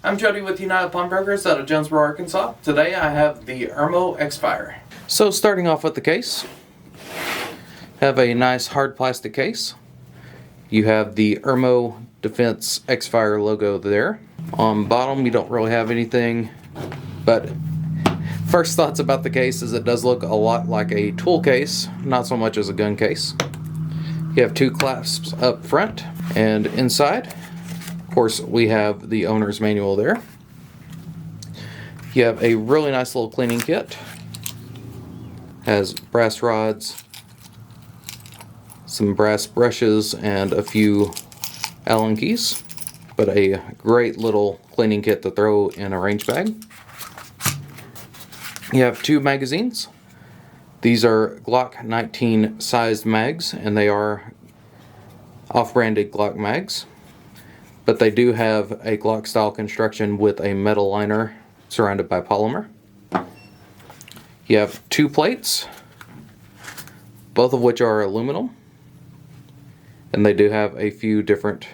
I'm Jody with United Pawnbrokers out of Jonesboro, Arkansas. Today I have the Ermox Fire. So starting off with the case, have a nice hard plastic case. You have the Ermo Defense X-Fire logo there. On bottom you don't really have anything, but first thoughts about the case is it does look a lot like a tool case, not so much as a gun case. You have two clasps up front, and inside, of course, we have the owner's manual there. You have a really nice little cleaning kit. Has brass rods, some brass brushes, and a few Allen keys, but a great little cleaning kit to throw in a range bag. You have two magazines. These are Glock 19 sized mags, and they are off-branded Glock mags, but they do have a Glock style construction with a metal liner surrounded by polymer. You have two plates, both of which are aluminum, and they do have a few different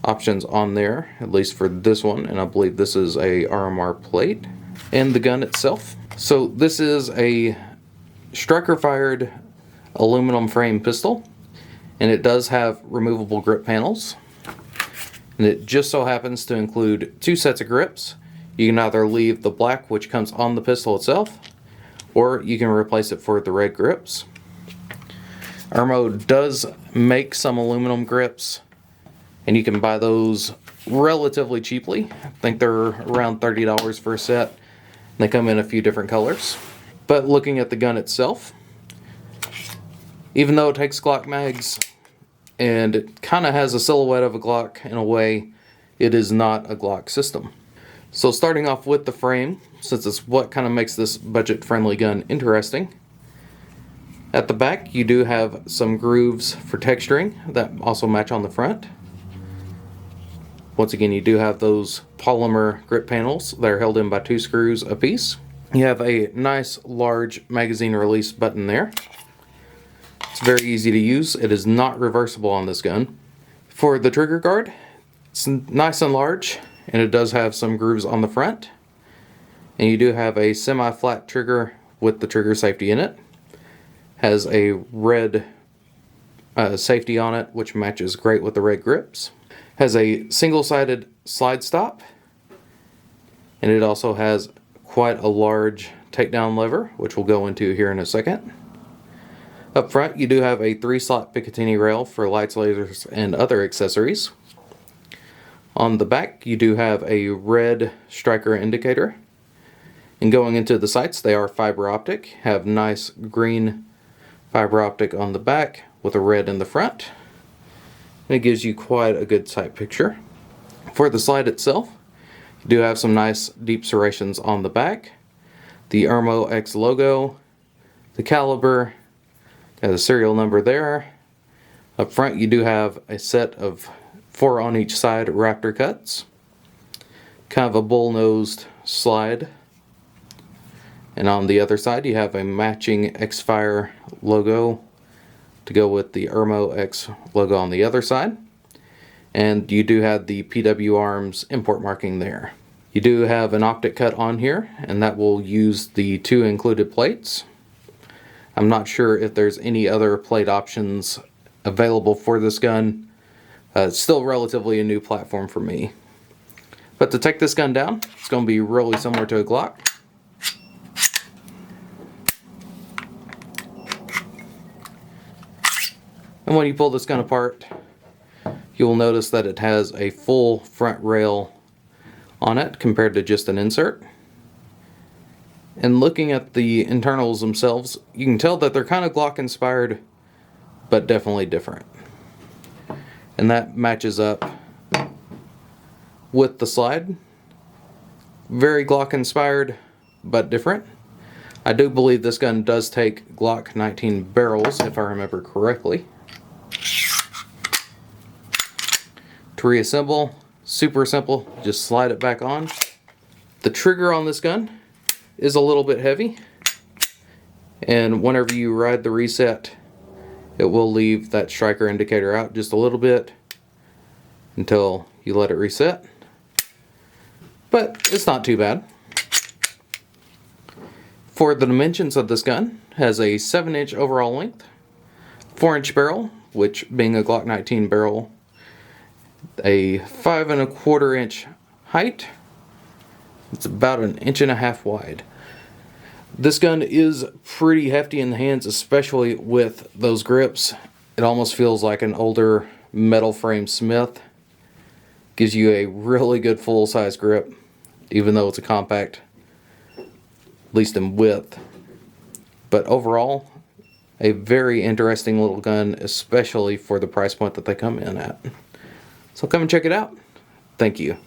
options on there, at least for this one, and I believe this is a RMR plate. And the gun itself. So this is a striker fired aluminum frame pistol, and it does have removable grip panels, and it just so happens to include two sets of grips. You can either leave the black, which comes on the pistol itself, or you can replace it for the red grips. Ermo does make some aluminum grips, and you can buy those relatively cheaply. I think they're around $30 for a set. They come in a few different colors. But looking at the gun itself, even though it takes Glock mags and it kind of has a silhouette of a Glock in a way, it is not a Glock system. So starting off with the frame, since it's what kind of makes this budget-friendly gun interesting, at the back you do have some grooves for texturing that also match on the front. Once again, you do have those polymer grip panels that are held in by two screws apiece. You have a nice large magazine release button there. It's very easy to use. It is not reversible on this gun. For the trigger guard, it's nice and large, and it does have some grooves on the front. And you do have a semi-flat trigger with the trigger safety in it. Has a red safety on it, which matches great with the red grips. Has a single-sided slide stop, and it also has quite a large takedown lever, which we'll go into here in a second. Up front you do have a 3-slot Picatinny rail for lights, lasers, and other accessories. On the back you do have a red striker indicator, and going into the sights, they are fiber optic, have nice green fiber optic on the back with a red in the front. And it gives you quite a good sight picture. For the slide itself, you do have some nice deep serrations on the back, the Ermo X logo, the caliber, got a serial number there. Up front you do have a set of 4 on each side Raptor cuts, kind of a bull-nosed slide, and on the other side you have a matching X-Fire logo to go with the Ermo X logo on the other side. And you do have the PW Arms import marking there. You do have an optic cut on here, and that will use the 2 included plates. I'm not sure if there's any other plate options available for this gun. It's still relatively a new platform for me. But to take this gun down, it's going to be really similar to a Glock. And when you pull this gun apart, you will notice that it has a full front rail on it compared to just an insert. And looking at the internals themselves, you can tell that they're kind of Glock inspired, but definitely different. And that matches up with the slide. Very Glock inspired, but different. I do believe this gun does take Glock 19 barrels, if I remember correctly. To reassemble, super simple, just slide it back on. The trigger on this gun is a little bit heavy, and whenever you ride the reset, it will leave that striker indicator out just a little bit until you let it reset. but it's not too bad. For the dimensions of this gun, has a 7-inch overall length, 4-inch barrel, which being a Glock 19 barrel, a 5 1/4 inch height. It's about 1.5 inches wide. This gun is pretty hefty in the hands, especially with those grips. It almost feels like an older metal frame Smith. Gives you a really good full-size grip, even though it's a compact, at least in width. But overall, a very interesting little gun, especially for the price point that they come in at. So come and check it out. Thank you.